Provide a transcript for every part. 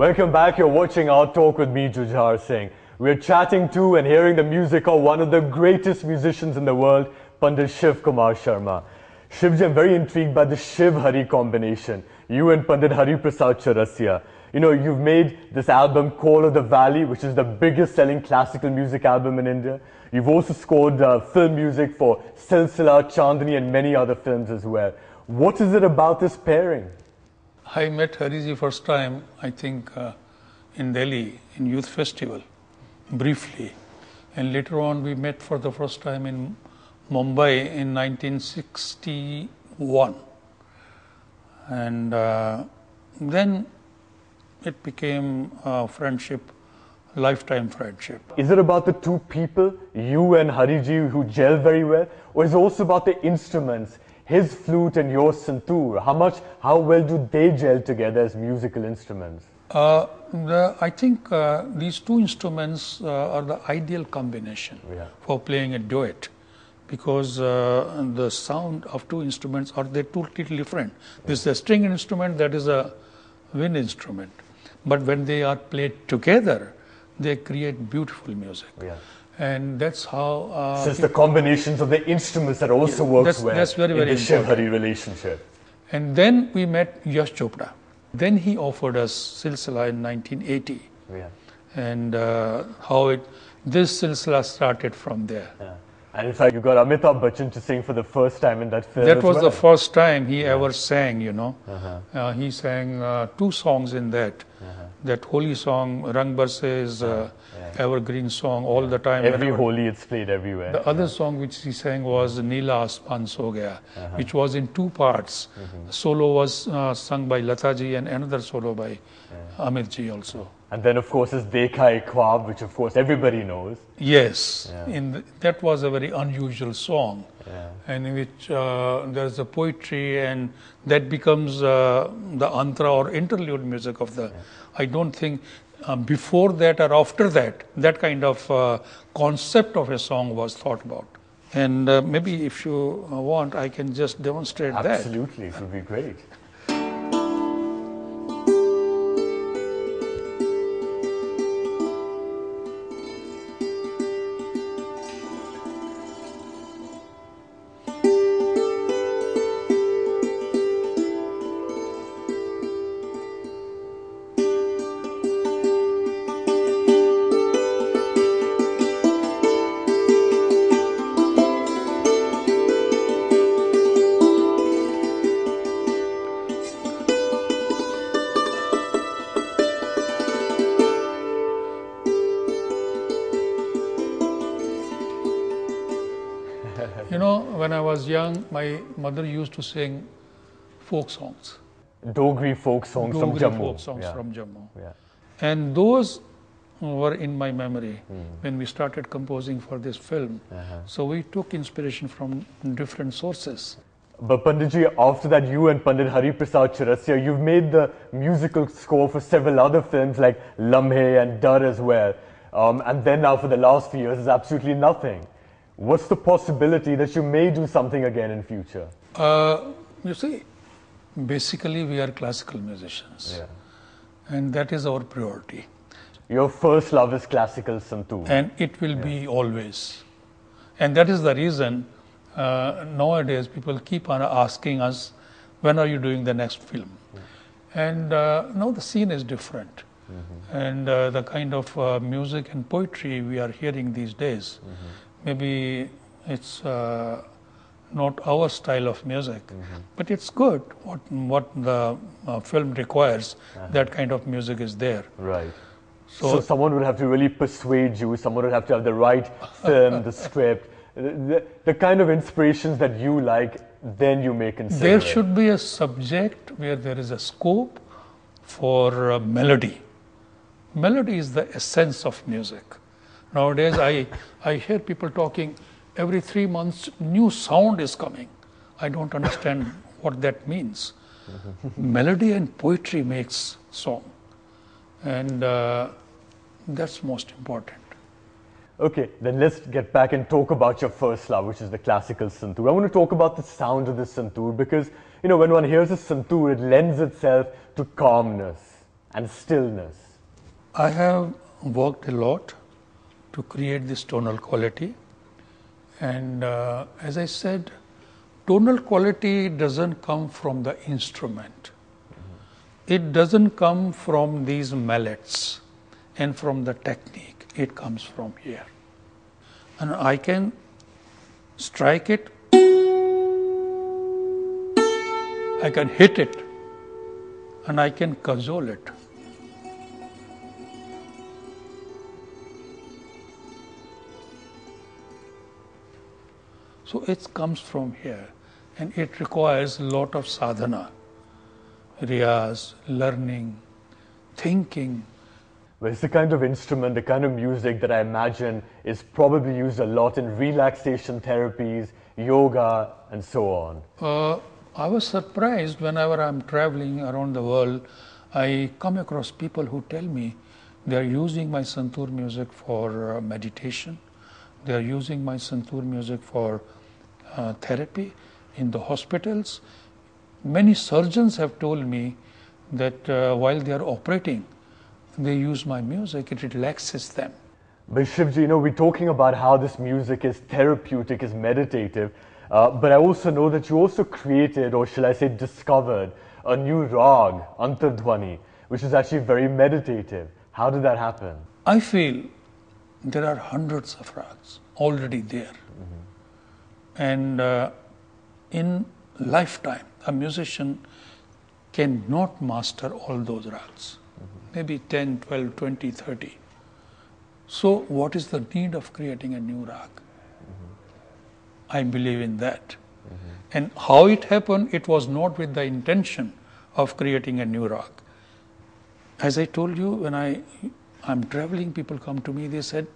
Welcome back. You're watching Our Talk with me, Jujhar Singh. We're chatting to and hearing the music of one of the greatest musicians in the world, Pandit Shiv Kumar Sharma. Shivji, I'm very intrigued by the Shiv-Hari combination. You and Pandit Hari Prasad Chaurasia. You know, you've made this album Call of the Valley, which is the biggest selling classical music album in India. You've also scored film music for Silsila, Chandni and many other films as well. What is it about this pairing? I met Hariji first time, I think, in Delhi, in Youth Festival, briefly. And later on, we met for the first time in Mumbai in 1961. And then it became a friendship, lifetime friendship. Is it about the two people, you and Hariji, who gel very well? Or is it also about the instruments? His flute and your santoor, how well do they gel together as musical instruments? I think these two instruments are the ideal combination for playing a duet, because the sound of two instruments are totally different. This is a string instrument, that is a wind instrument. But when they are played together, they create beautiful music. And that's how... so it's the combinations of the instruments that also works well that's very, very in the Shiv-Hari relationship. And then we met Yash Chopra. Then he offered us Silsila in 1980. And this Silsila started from there. And in fact, you got Amitabh Bachchan to sing for the first time in that film. That was the first time he ever sang, you know. He sang two songs in that. That holy song, Rang Barse, is evergreen song all the time. Every Holi, it's played everywhere. The other song which he sang was Neela Asman So Gaya, which was in two parts. The solo was sung by Lataji and another solo by Amitji also. And then, of course, is Dekha Ek Khwab, which, of course, everybody knows. Yes, that was a very unusual song, and in which there's a poetry, and that becomes the antra or interlude music of the... I don't think before that or after that, that kind of concept of a song was thought about. And maybe if you want, I can just demonstrate that. Absolutely, it would be great. You know, when I was young, my mother used to sing folk songs. Dogri folk songs from Jammu. Folk songs from Jammu. And those were in my memory when we started composing for this film. So we took inspiration from different sources. But Panditji, after that, you and Pandit Hari Prasad Chaurasia, you've made the musical score for several other films like Lamhe and Dar as well. And then now for the last few years, there's absolutely nothing. What's the possibility that you may do something again in future? You see, basically we are classical musicians. And that is our priority. Your first love is classical santoor. And it will be always. And that is the reason nowadays people keep on asking us, when are you doing the next film? And now the scene is different. And the kind of music and poetry we are hearing these days, maybe it's not our style of music, but it's good. What the film requires, that kind of music is there. Right. So someone would have to really persuade you, someone would have to have the right film, the script, the kind of inspirations that you like, then you may consider There should be a subject where there is a scope for melody. Melody is the essence of music. Nowadays, I hear people talking, every 3 months, new sound is coming. I don't understand what that means. Melody and poetry makes song. And that's most important. Okay, then let's get back and talk about your first love, which is the classical santoor. I want to talk about the sound of the santoor because, you know, when one hears a santoor, it lends itself to calmness and stillness? I have worked a lot to create this tonal quality, and as I said, tonal quality doesn't come from the instrument. It doesn't come from these mallets and from the technique. It comes from here. And I can strike it, I can hit it, and I can cajole it. So it comes from here, and it requires a lot of sadhana, riyaz, learning, thinking. Well, it's the kind of instrument, the kind of music that I imagine is probably used a lot in relaxation therapies, yoga, and so on. I was surprised whenever I'm traveling around the world, I come across people who tell me they are using my Santoor music for meditation. They are using my Santoor music for therapy in the hospitals. Many surgeons have told me that while they are operating, they use my music, it relaxes them. But Shivji, we're talking about how this music is therapeutic, is meditative, but I also know that you also created, or shall I say discovered, a new rag, Antardhwani, which is actually very meditative. How did that happen? I feel there are hundreds of rags already there. And in lifetime, a musician cannot master all those rags. Maybe 10, 12, 20, 30. So what is the need of creating a new rag? I believe in that. And how it happened, it was not with the intention of creating a new rag. As I told you, when I'm traveling, people come to me, they said,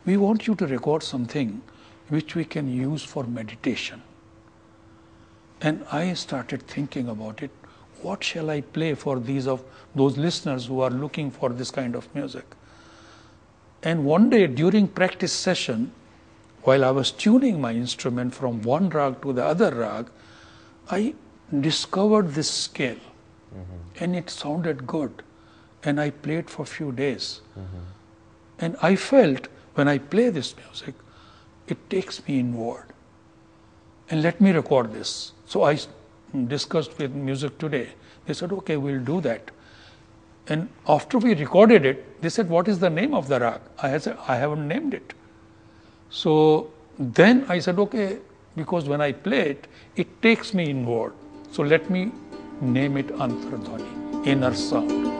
we want you to record something which we can use for meditation. And I started thinking about it. What shall I play for those listeners who are looking for this kind of music? And one day during practice session, while I was tuning my instrument from one rag to the other rag, I discovered this scale. And it sounded good. And I played for a few days. And I felt when I play this music, it takes me inward. And let me record this. So I discussed with Music Today. They said, okay, we'll do that. And after we recorded it, they said, what is the name of the rag? I said, I haven't named it. So then I said, okay, because when I play it, it takes me inward. So let me name it Antardhwani, inner sound.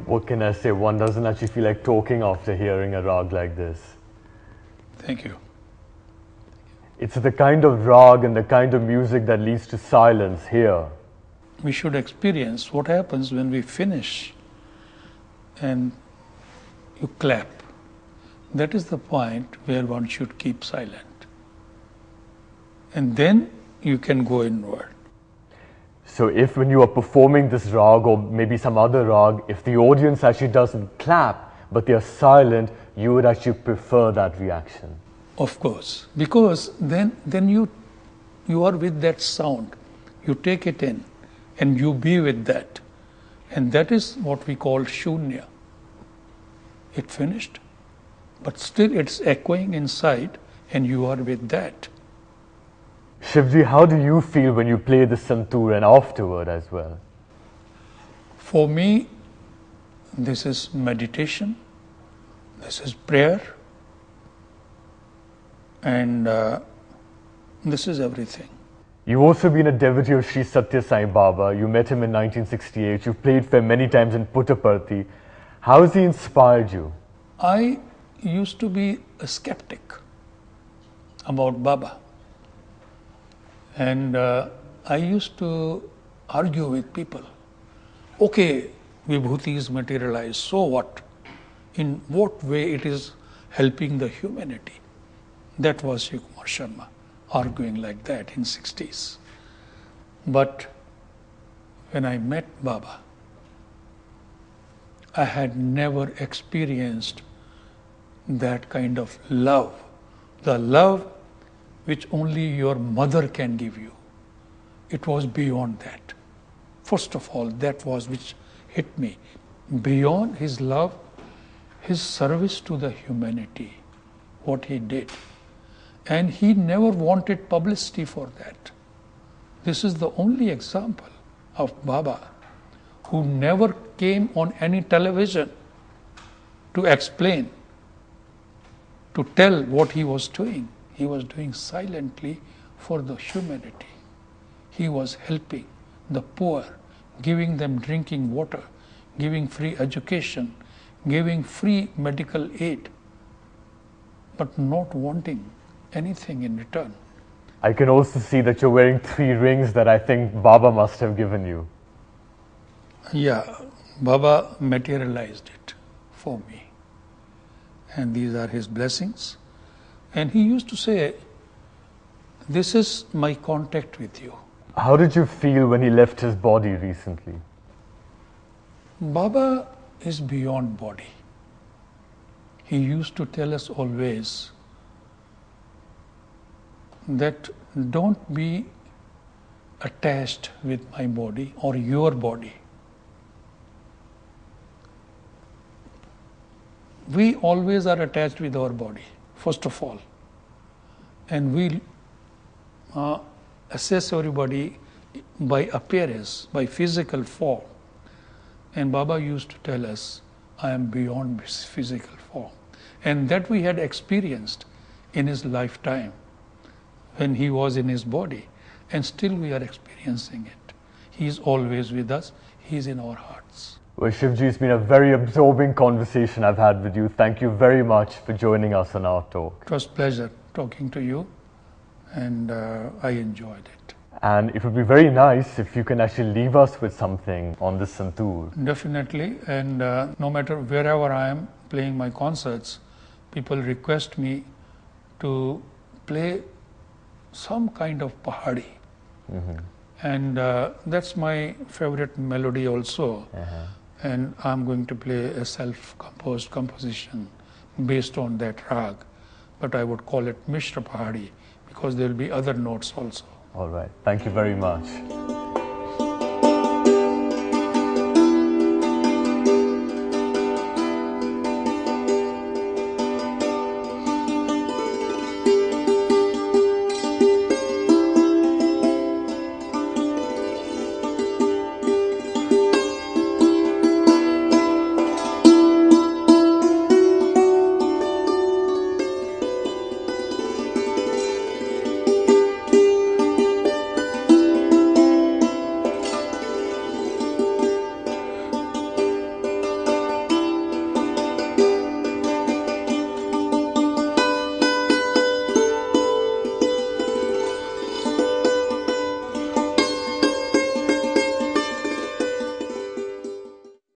What can I say? One doesn't actually feel like talking after hearing a rag like this. Thank you. It's the kind of rag and the kind of music that leads to silence here. We should experience what happens when we finish and you clap. That is the point where one should keep silent. And then you can go inward. So if when you are performing this rag or maybe some other rag, if the audience actually doesn't clap but they are silent, you would actually prefer that reaction? Of course, because then you are with that sound. You take it in and you be with that. And that is what we call shunya. It finished, but still it's echoing inside and you are with that. Shivji, how do you feel when you play the Santoor and afterward as well? For me, this is meditation, this is prayer, and this is everything. You've also been a devotee of Sri Sathya Sai Baba. You met him in 1968. You've played for him many times in Puttaparthi. How has he inspired you? I used to be a skeptic about Baba. And I used to argue with people. Okay, Vibhuti is materialized, so what? In what way it is helping the humanity? That was Shiv Kumar Sharma arguing like that in 60s. But when I met Baba, I had never experienced that kind of love. The love which only your mother can give you. It was beyond that. First of all, that was which hit me. Beyond his love, his service to the humanity, what he did. And he never wanted publicity for that. This is the only example of Baba who never came on any television to explain, to tell what he was doing. He was doing silently for the humanity. He was helping the poor, giving them drinking water, giving free education, giving free medical aid, but not wanting anything in return. I can also see that you're wearing 3 rings that I think Baba must have given you. Yeah, Baba materialized it for me. And these are his blessings. And he used to say, this is my contact with you. How did you feel when he left his body recently? Baba is beyond body. He used to tell us always that don't be attached with my body or your body. We always are attached with our body, first of all. And we assess everybody by appearance, by physical form. And Baba used to tell us, I am beyond this physical form. And that we had experienced in his lifetime when he was in his body. And still we are experiencing it. He is always with us. He is in our hearts. Well, Shivji, it's been a very absorbing conversation I've had with you. Thank you very much for joining us on our talk. It was a pleasure talking to you, and I enjoyed it. And it would be very nice if you can actually leave us with something on this Santoor. Definitely, and no matter wherever I am playing my concerts, people request me to play some kind of Pahadi. Mm-hmm. And that's my favorite melody also. Uh-huh. And I'm going to play a self-composed composition based on that rag. But I would call it Mishra Pahadi because there will be other notes also. All right. Thank you very much.